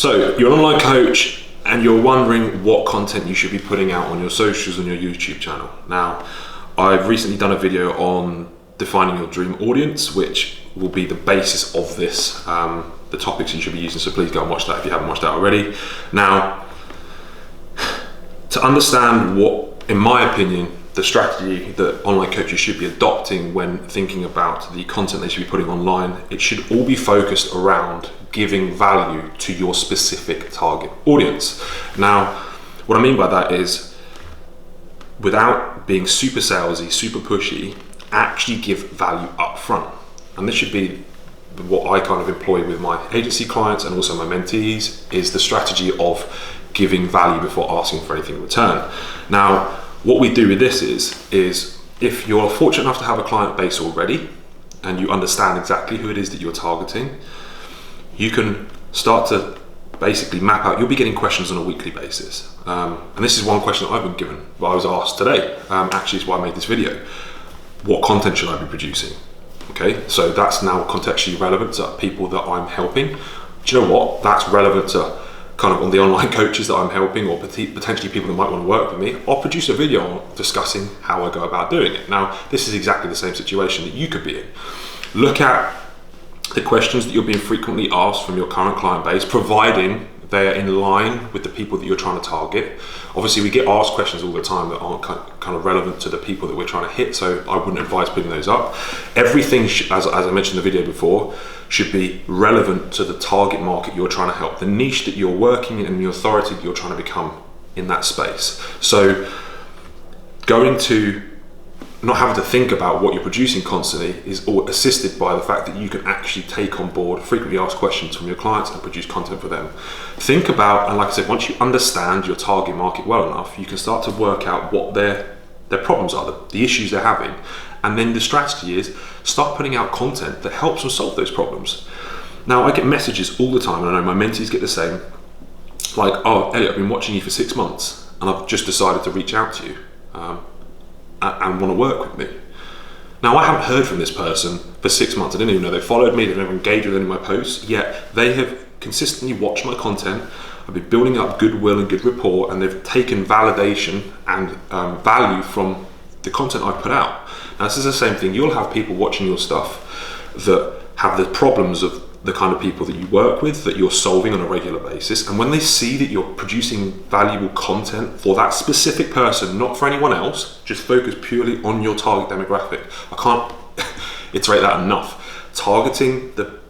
So you're an online coach and you're wondering what content you should be putting out on your socials and your YouTube channel. Now, I've recently done a video on defining your dream audience, which will be the basis of this, the topics you should be using. So please go and watch that if you haven't watched that already. Now, to understand what, in my opinion, the strategy that online coaches should be adopting when thinking about the content they should be putting online, it should all be focused around giving value to your specific target audience. Now, what I mean by that is, without being super salesy, super pushy, actually give value up front. And this should be what I kind of employ with my agency clients and also my mentees, is the strategy of giving value before asking for anything in return. Now, what we do with this is if you're fortunate enough to have a client base already and you understand exactly who it is that you're targeting, you can start to basically map out. You'll be getting questions on a weekly basis. And this is one question that I've been given, I was asked today, actually is why I made this video. What content should I be producing? Okay, so that's now contextually relevant to people that I'm helping. Do you know what? That's relevant to kind of on the online coaches that I'm helping, or potentially people that might want to work with me. I'll produce a video discussing how I go about doing it. Now, this is exactly the same situation that you could be in. Look at the questions that you're being frequently asked from your current client base, providing they're in line with the people that you're trying to target. Obviously, we get asked questions all the time that aren't kind of relevant to the people that we're trying to hit, so I wouldn't advise putting those up. Everything, as I mentioned in the video before, should be relevant to the target market you're trying to help, the niche that you're working in and the authority that you're trying to become in that space. So going to not having to think about what you're producing constantly is all assisted by the fact that you can actually take on board frequently asked questions from your clients and produce content for them. Think about, and like I said, once you understand your target market well enough, you can start to work out what their problems are, the issues they're having. And then the strategy is start putting out content that helps them solve those problems. Now, I get messages all the time, and I know my mentees get the same, like, oh, Elliot, I've been watching you for 6 months and I've just decided to reach out to you and want to work with me. Now, I haven't heard from this person for 6 months. I didn't even know they followed me, they've never engaged with any of my posts, yet they have consistently watched my content. I've been building up goodwill and good rapport, and they've taken validation and value from the content I put out. Now, this is the same thing. You'll have people watching your stuff that have the problems of the kind of people that you work with, that you're solving on a regular basis. And when they see that you're producing valuable content for that specific person, not for anyone else, just focus purely on your target demographic. I can't iterate that enough. Targeting the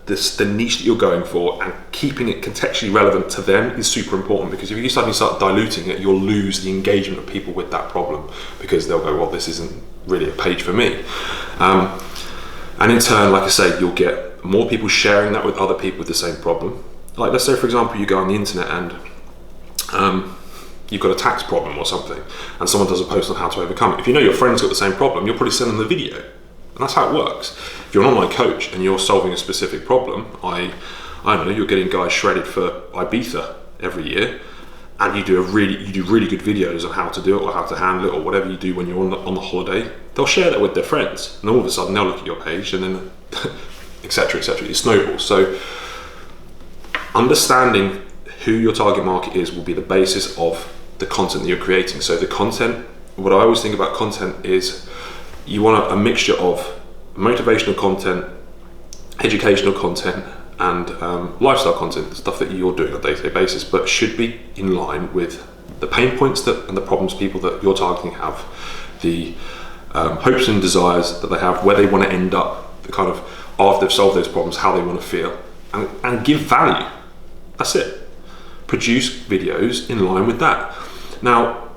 niche that you're going for and keeping it contextually relevant to them is super important, because if you suddenly start diluting it, you'll lose the engagement of people with that problem, because they'll go, well, this isn't really a page for me. And in turn, like I say, you'll get more people sharing that with other people with the same problem. Like, let's say, for example, you go on the internet and you've got a tax problem or something, and someone does a post on how to overcome it. If you know your friend's got the same problem, you'll probably send them the video. And that's how it works. If you're an online coach and you're solving a specific problem, I don't know, you're getting guys shredded for Ibiza every year, and you do really good videos on how to do it or how to handle it or whatever you do when you're on the holiday, they'll share that with their friends, and all of a sudden they'll look at your page, and then etc. It snowballs. So understanding who your target market is will be the basis of the content that you're creating. So the content, what I always think about content is you want a mixture of motivational content, educational content, and lifestyle content, stuff that you're doing on a day-to-day basis, but should be in line with the pain points and the problems people that you're targeting have, the hopes and desires that they have, where they want to end up, the kind of, after they've solved those problems, how they want to feel, and give value. That's it. Produce videos in line with that. Now,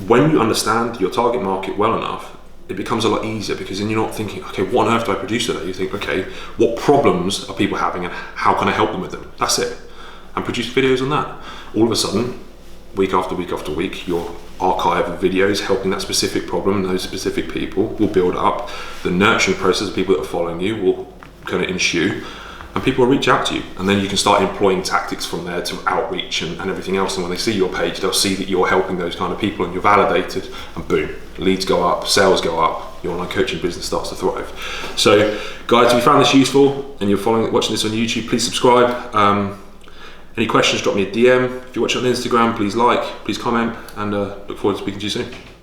when you understand your target market well enough, it becomes a lot easier, because then you're not thinking, okay, what on earth do I produce today? You think, okay, what problems are people having and how can I help them with them? That's it. And produce videos on that. All of a sudden, week after week after week, your archive of videos helping that specific problem and those specific people will build up. The nurturing process of people that are following you will kind of ensue, and people will reach out to you, and then you can start employing tactics from there to outreach and everything else. And when they see your page, they'll see that you're helping those kind of people and you're validated, and boom, leads go up, sales go up, your online coaching business starts to thrive. So guys, if you found this useful and you're watching this on YouTube, please subscribe. Any questions, drop me a DM. If you're watching on Instagram, please like, please comment, and look forward to speaking to you soon.